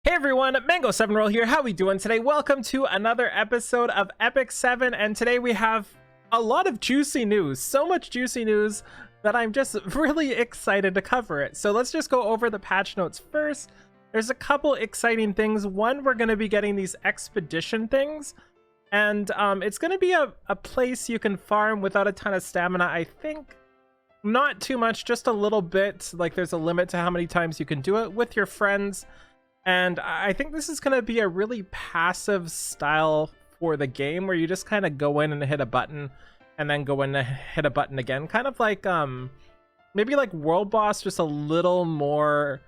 Hey everyone, Mango7Roll here. How we doing today? Welcome to another episode of Epic 7, and today we have a lot of juicy news. So much juicy news that I'm just really excited to cover it. So let's just go over the patch notes first. There's a couple exciting things. One, we're going to be getting these expedition things, and it's going to be a place you can farm without a ton of stamina, I think. Not too much, just a little bit. Like, there's a limit to how many times you can do it with your friends. And I think this is going to be a really passive style for the game where you just kind of go in and hit a button and then go in and hit a button again. Kind of like maybe like World Boss, just a little more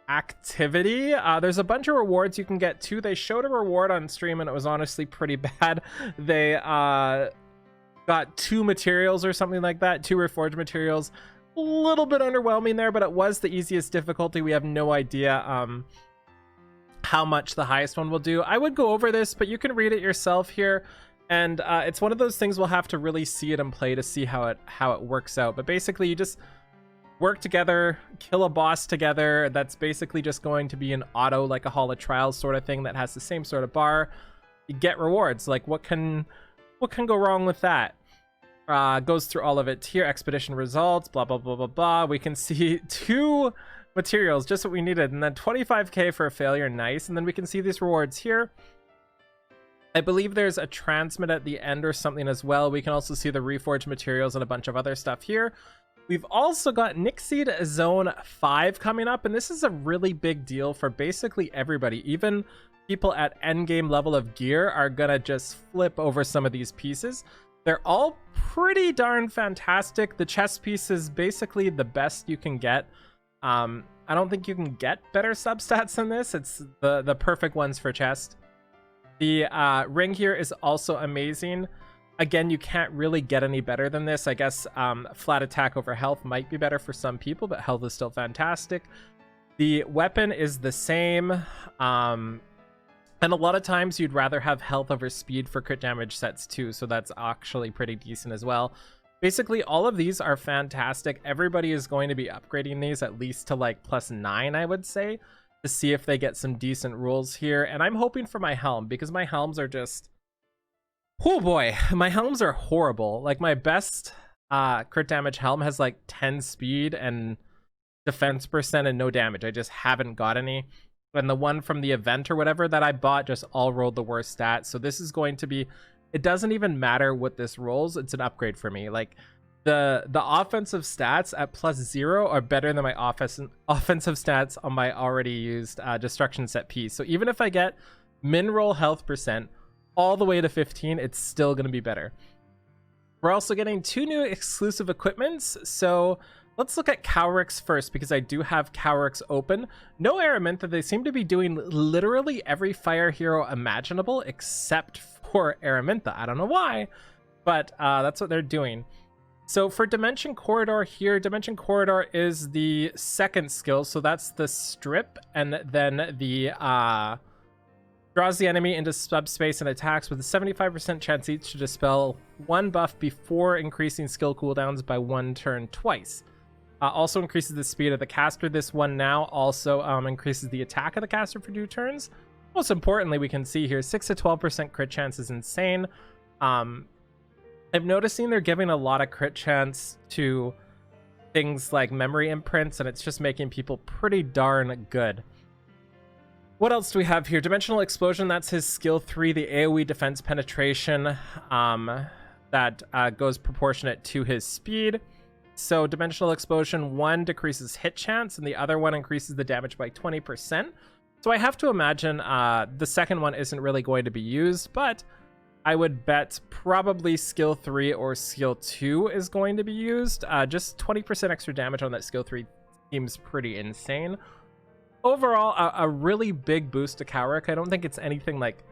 activity. There's a bunch of rewards you can get too. They showed a reward on stream and it was honestly pretty bad. They got 2 materials or something like that, 2 reforged materials. A little bit underwhelming there, but it was the easiest difficulty. We have no idea how much the highest one will do. I would go over this, but you can read it yourself here, and it's one of those things we'll have to really see it and play to see how it works out. But basically you just work together, kill a boss together. That's basically just going to be an auto, like a Hall of Trials sort of thing that has the same sort of bar. You get rewards. Like, what can go wrong with that? Goes through all of it here. Expedition results, blah blah blah blah blah. We can see 2 materials, just what we needed, and then 25k for a failure. Nice. And then we can see these rewards here. I believe there's a transmit at the end or something as well. We can also see the reforged materials and a bunch of other stuff here. We've also got Nixie'd Zone 5 coming up, and this is a really big deal for basically everybody. Even people at endgame level of gear are gonna just flip over some of these pieces. They're all pretty darn fantastic. The chest piece is basically the best you can get. I don't think you can get better substats than this. It's the perfect ones for chest. The ring here is also amazing. Again, you can't really get any better than this. I guess flat attack over health might be better for some people, but health is still fantastic. The weapon is the same. And a lot of times you'd rather have health over speed for crit damage sets too, so that's actually pretty decent as well. Basically, all of these are fantastic. Everybody is going to be upgrading these at least to like +9, I would say, to see if they get some decent rules here. And I'm hoping for my helm, because my helms are just... oh boy, my helms are horrible. Like, my best crit damage helm has like 10 speed and defense percent and no damage. I just haven't got any. And the one from the event or whatever that I bought just all rolled the worst stats. So this is going to be... it doesn't even matter what this rolls. It's an upgrade for me. Like, the offensive stats at +0 are better than my offensive stats on my already used destruction set piece. So even if I get min roll health percent all the way to 15, it's still going to be better. We're also getting 2 new exclusive equipments. So let's look at Cowrix first, because I do have Cowrix open. No Araminta. They seem to be doing literally every fire hero imaginable except for Araminta. I don't know why, but that's what they're doing. So for Dimension Corridor here, Dimension Corridor is the second skill. So that's the strip, and then the draws the enemy into subspace and attacks with a 75% chance each to dispel 1 buff before increasing skill cooldowns by 1 turn twice. Also increases the speed of the caster. This one now also increases the attack of the caster for 2 turns. Most importantly, we can see here 6 to 12% crit chance is insane. I'm noticing they're giving a lot of crit chance to things like memory imprints, and it's just making people pretty darn good. What else do we have here? Dimensional Explosion, that's his skill 3, the AoE defense penetration that goes proportionate to his speed. So Dimensional Explosion 1 decreases hit chance, and the other one increases the damage by 20%. So I have to imagine the second one isn't really going to be used, but I would bet probably skill 3 or skill 2 is going to be used. Just 20% extra damage on that skill 3 seems pretty insane. Overall, a really big boost to Cowric. I don't think it's anything like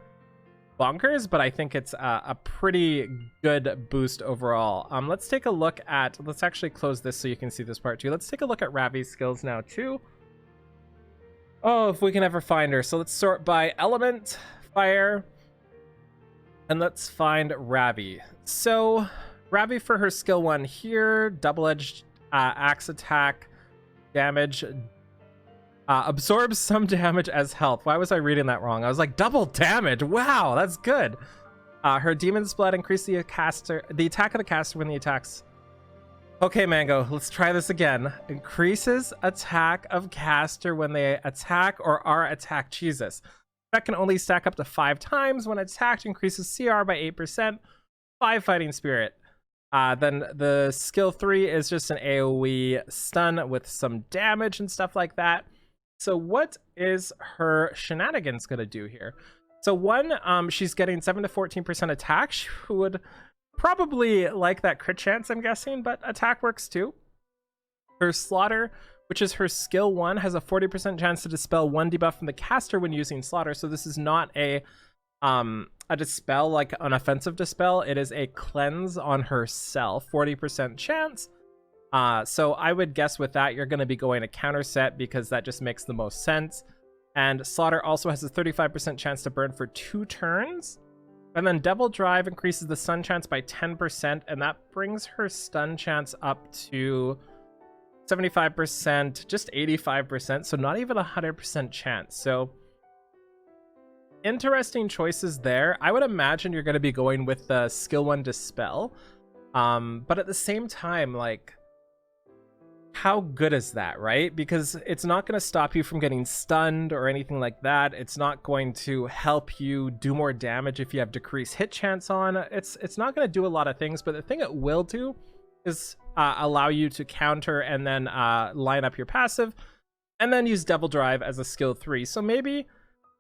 bonkers, but I think it's a pretty good boost overall. Let's take a look at... let's actually close this so you can see this part too. Let's take a look at Ravi's skills now too. Oh, if we can ever find her. So let's sort by element, fire, and let's find Ravi. So Ravi, for her skill 1 here, double-edged axe attack, damage, Absorbs some damage as health. Why was I reading that wrong? I was like, double damage. Wow, that's good. Her Demon's Blood increases the attack of the caster when the attacks. Okay, Mango, let's try this again. Increases attack of caster when they attack or are attacked. Jesus. That can only stack up to 5 times. When attacked, increases CR by 8%. 5 Fighting Spirit. Then the skill 3 is just an AoE stun with some damage and stuff like that. So what is her shenanigans going to do here? So one, she's getting 7 to 14% attack. She would probably like that crit chance, I'm guessing, but attack works too. Her Slaughter, which is her skill 1, has a 40% chance to dispel 1 debuff from the caster when using Slaughter. So this is not a dispel like an offensive dispel. It is a cleanse on herself, 40% chance. So I would guess with that, you're going to be going a counter set because that just makes the most sense. And Slaughter also has a 35% chance to burn for 2 turns. And then Devil Drive increases the stun chance by 10%, and that brings her stun chance up to 75%, just 85%, so not even 100% chance. So interesting choices there. I would imagine you're going to be going with the skill 1 Dispel. But at the same time, like, how good is that, right? Because it's not going to stop you from getting stunned or anything like that. It's not going to help you do more damage if you have decreased hit chance on. It's not going to do a lot of things, but the thing it will do is allow you to counter and then line up your passive and then use Devil Drive as a skill 3. So maybe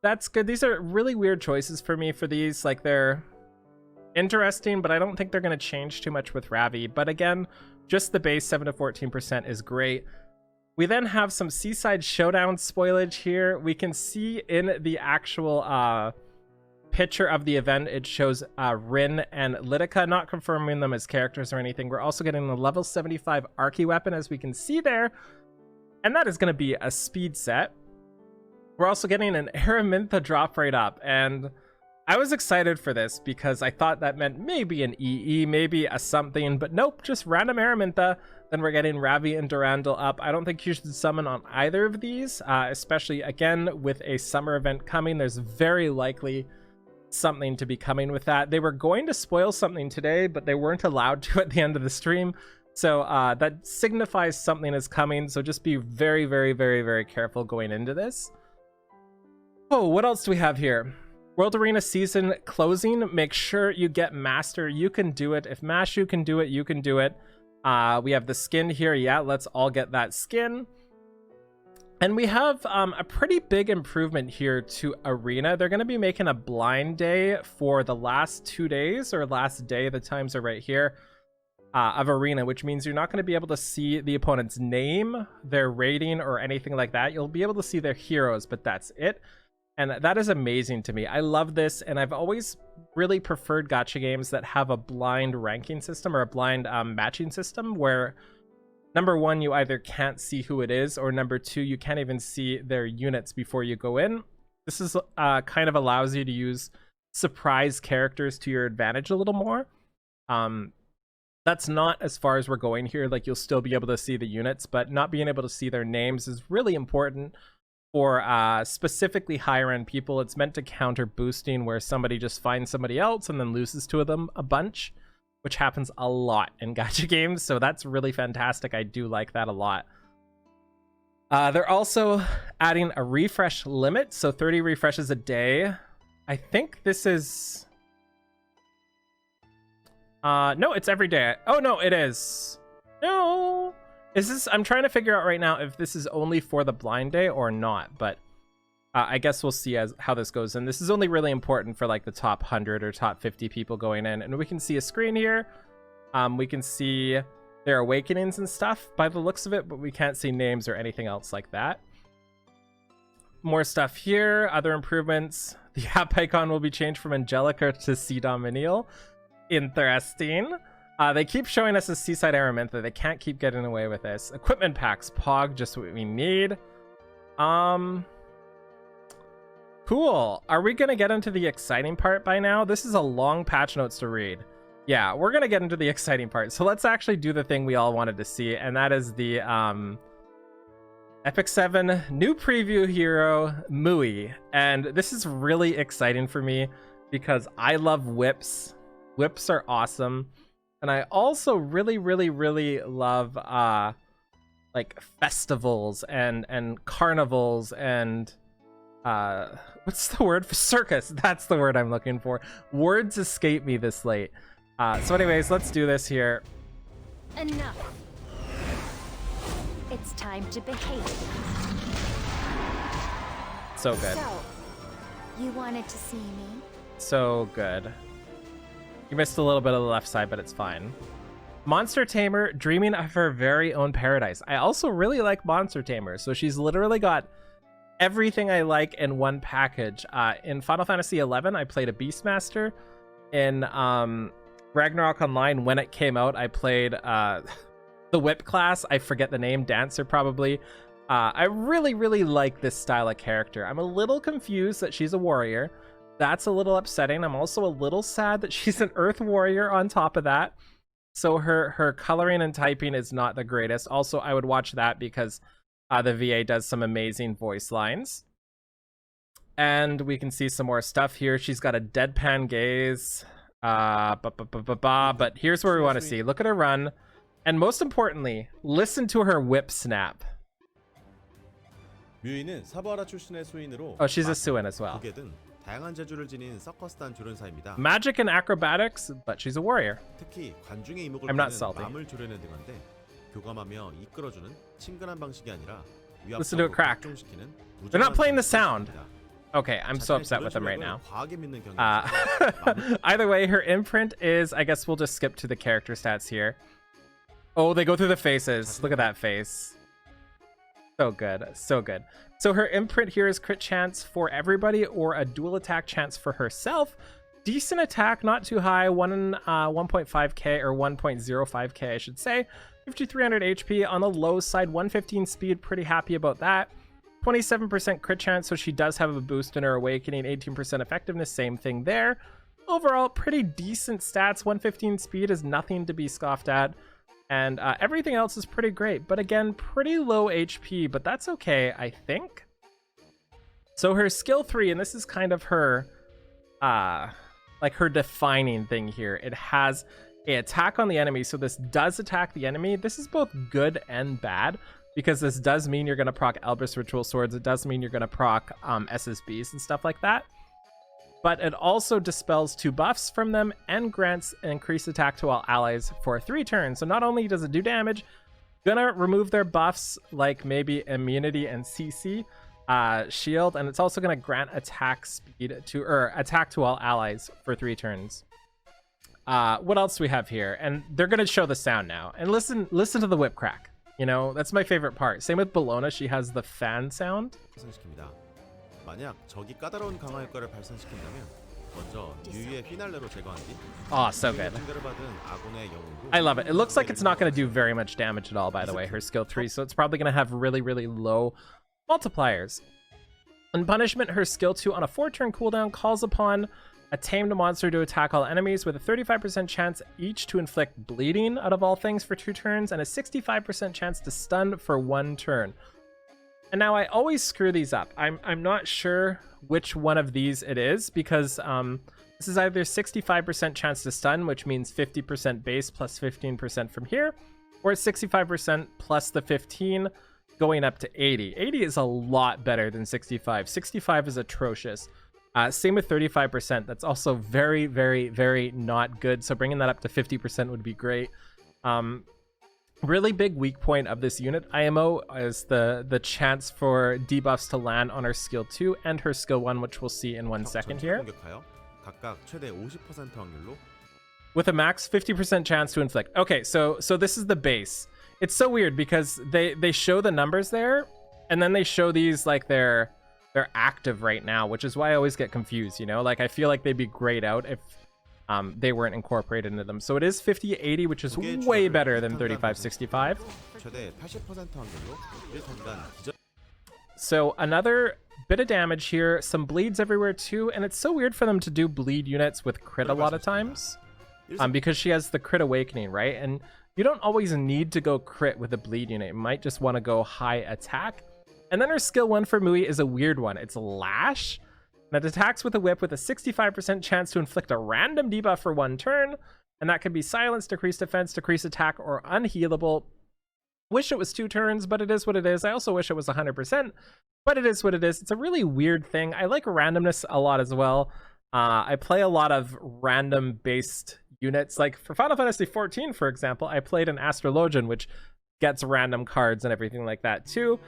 that's good. These are really weird choices for me for these. Like, they're interesting, but I don't think they're going to change too much with Ravi. But again, just the base 7 to 14% is great. We then have some Seaside Showdown spoilage here. We can see in the actual picture of the event, it shows Rin and Lidica, not confirming them as characters or anything. We're also getting the level 75 Archie weapon, as we can see there. And that is going to be a speed set. We're also getting an Araminta drop right up. And I was excited for this because I thought that meant maybe an EE, maybe a something, but nope, just random Araminta. Then we're getting Ravi and Durandal up. I don't think you should summon on either of these, especially, again, with a summer event coming. There's very likely something to be coming with that. They were going to spoil something today, but they weren't allowed to at the end of the stream. So that signifies something is coming. So just be very, very, very, very careful going into this. Oh, what else do we have here? World Arena season closing. Make sure you get Master. You can do it. If Mashu can do it, you can do it. We have the skin here. Yeah, let's all get that skin. And we have a pretty big improvement here to Arena. They're going to be making a blind day for the last 2 days, or last day. The times are right here, of Arena, which means you're not going to be able to see the opponent's name, their rating, or anything like that. You'll be able to see their heroes, but that's it. And that is amazing to me. I love this, and I've always really preferred gacha games that have a blind ranking system or a blind matching system where, number one, you either can't see who it is, or number two, you can't even see their units before you go in. This is kind of allows you to use surprise characters to your advantage a little more. That's not as far as we're going here. Like, you'll still be able to see the units, but not being able to see their names is really important for specifically higher end people. It's meant to counter boosting, where somebody just finds somebody else and then loses to them a bunch, which happens a lot in gacha games. So that's really fantastic. I do like that a lot. They're also adding a refresh limit, so 30 refreshes a day. I think this is no, it's every day. Oh no, it is. No, is this? I'm trying to figure out right now if this is only for the blind day or not, but I guess we'll see as how this goes. And this is only really important for like the top 100 or top 50 people going in. And we can see a screen here. We can see their awakenings and stuff by the looks of it, but we can't see names or anything else like that. More stuff here, other improvements. The app icon will be changed from Angelica to C. Dominiel. Interesting. They keep showing us a Seaside Araminta. They can't keep getting away with this. Equipment packs, Pog, just what we need. Cool. Are we gonna get into the exciting part by now? This is a long patch notes to read. Yeah, we're gonna get into the exciting part. So let's actually do the thing we all wanted to see, and that is the Epic 7 new preview hero Mui, and this is really exciting for me because I love whips. Whips are awesome, and I also really love like festivals and carnivals and what's the word for circus? That's the word I'm looking for. Words escape me this late. So anyways, let's do this here. Enough. It's time to behave. So good. So, you wanted to see me? So good. You missed a little bit of the left side, but it's fine. Monster Tamer, dreaming of her very own paradise. I also really like Monster Tamer, so she's literally got everything I like in one package. In Final Fantasy XI, I played a Beastmaster. In Ragnarok Online, when it came out, I played the whip class. I forget the name, Dancer probably. I really like this style of character. I'm a little confused that she's a warrior. That's a little upsetting. I'm also a little sad that she's an earth warrior on top of that. So her coloring and typing is not the greatest. Also, I would watch that because the VA does some amazing voice lines. And we can see some more stuff here. She's got a deadpan gaze. But here's where we want to see. Look at her run. And most importantly, listen to her whip snap. Oh, she's a Suin as well. Magic and acrobatics, but she's a warrior. I'm not salty. Listen to it crack. They're not playing the sound. Okay, I'm so upset with them right now. Either way, her imprint is, I guess we'll just skip to the character stats here. Oh, they go through the faces. Look at that face. So good, so good. So her imprint here is crit chance for everybody or a dual attack chance for herself. Decent attack, not too high, 1.5k or 1.05k, I should say. 5300 HP on the low side, 115 speed, pretty happy about that. 27% crit chance, so she does have a boost in her awakening, 18% effectiveness, same thing there. Overall, pretty decent stats. 115 speed is nothing to be scoffed at. And everything else is pretty great, but again, pretty low HP, but that's okay, I think. So her skill 3, and this is kind of her, like her defining thing here. It has a attack on the enemy, so this does attack the enemy. This is both good and bad, because this does mean you're going to proc Elbrus Ritual Swords. It does mean you're going to proc SSBs and stuff like that. But it also dispels 2 buffs from them and grants an increased attack to all allies for 3 turns. So not only does it do damage, gonna remove their buffs like maybe immunity and CC, shield, and it's also gonna grant attack speed to, or attack to all allies for 3 turns. What else do we have here? And they're gonna show the sound now. And listen to the whip crack. You know, that's my favorite part. Same with Bellona, she has the fan sound. Oh, so good. I love it. It looks like it's not going to do very much damage at all, by the way, her skill 3, so it's probably going to have really low multipliers. In punishment, her skill 2 on a 4-turn cooldown calls upon a tamed monster to attack all enemies with a 35% chance each to inflict bleeding out of all things for 2 turns and a 65% chance to stun for 1 turn. And now I always screw these up. I'm not sure which one of these it is, because this is either 65% chance to stun, which means 50% base plus 15% from here, or 65% plus the 15 going up to 80. 80 is a lot better than 65. 65 is atrocious. Same with 35%. That's also very not good. So bringing that up to 50% would be great. Really big weak point of this unit IMO is the chance for debuffs to land on her skill 2 and her skill 1, which we'll see in 1 second here. With a max 50% chance to inflict. Okay, so this is the base. It's so weird because they show the numbers there, and then they show these like they're active right now, which is why I always get confused, you know? Like, I feel like they'd be grayed out if they weren't incorporated into them. So it is 50-80, which is way better than 35-65. So another bit of damage here, some bleeds everywhere too, and it's so weird for them to do bleed units with crit a lot of times, because she has the crit awakening, right? And you don't always need to go crit with a bleed unit. You might just want to go high attack. And then her skill 1 for Mui is a weird one. It's Lash. And it attacks with a whip with a 65% chance to inflict a random debuff for 1 turn. And that could be Silence, Decreased Defense, Decreased Attack, or Unhealable. Wish it was 2 turns, but it is what it is. I also wish it was 100%, but it is what it is. It's a really weird thing. I like randomness a lot as well. I play a lot of random-based units. Like for Final Fantasy XIV, for example, I played an Astrologian, which gets random cards and everything like that too.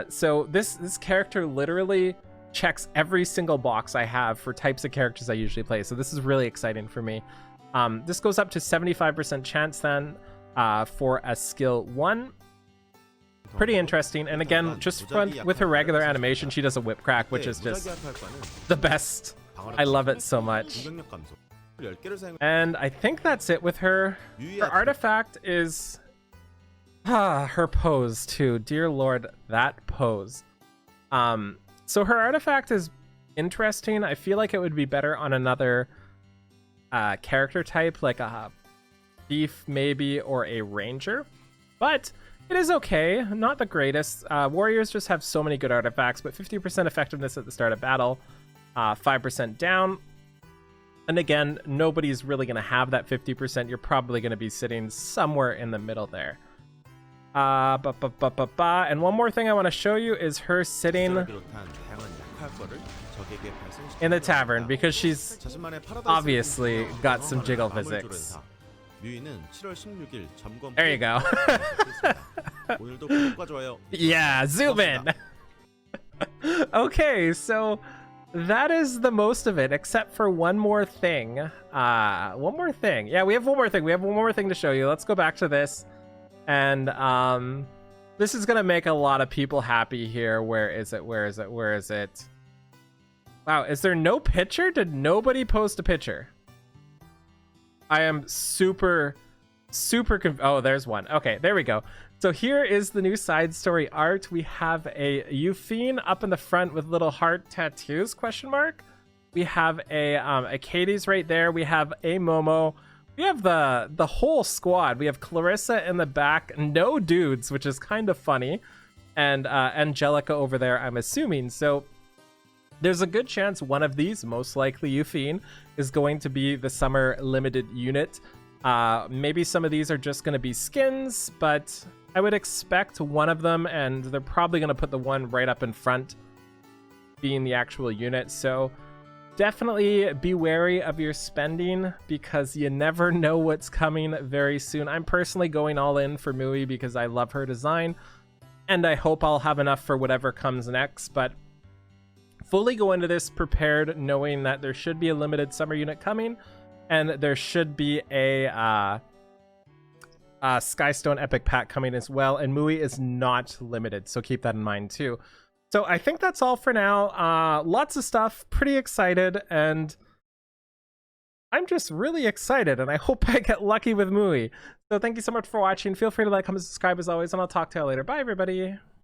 So this character literally checks every single box I have for types of characters I usually play. So this is really exciting for me. This goes up to 75% chance then for a skill 1. Pretty interesting. And again, just with her regular animation, she does a whip crack, which is just the best. I love it so much. And I think that's it with her. Her artifact is her pose too. Dear Lord, that pose. So her artifact is interesting. I feel like it would be better on another character type, like a thief maybe, or a ranger. But it is okay. Not the greatest. Warriors just have so many good artifacts, but 50% effectiveness at the start of battle, 5% down. And again, nobody's really going to have that 50%. You're probably going to be sitting somewhere in the middle there. And one more thing I want to show you is her sitting in the tavern, because she's obviously got some jiggle physics. There you go. Yeah, zoom in. Okay, so that is the most of it, except for one more thing. One more thing. Yeah, we have one more thing. We have one more thing to show you. Let's go back to this. And this is gonna make a lot of people happy here. Where is it? Where is it? Where is it? Wow, is there no picture? Did nobody post a picture? I am super oh, there's one. Okay, there we go. So here is the new side story art. We have a Euphine up in the front with little heart tattoos, question mark. We have a Katie's right there. We have a Momo. We have the whole squad. We have Clarissa in the back. No dudes, which is kind of funny. And Angelica over there, I'm assuming. So there's a good chance one of these, most likely Euphine, is going to be the summer limited unit. Maybe some of these are just going to be skins, but I would expect one of them, and they're probably going to put the one right up in front being the actual unit. So definitely be wary of your spending, because you never know what's coming very soon. I'm personally going all in for Mui because I love her design, and I hope I'll have enough for whatever comes next, but fully go into this prepared, knowing that there should be a limited summer unit coming, and there should be a Skystone Epic Pack coming as well, and Mui is not limited, so keep that in mind too. So I think that's all for now. Lots of stuff, pretty excited, and I'm just really excited, and I hope I get lucky with Mui. So thank you so much for watching. Feel free to like, comment, subscribe as always, and I'll talk to you later. Bye, everybody.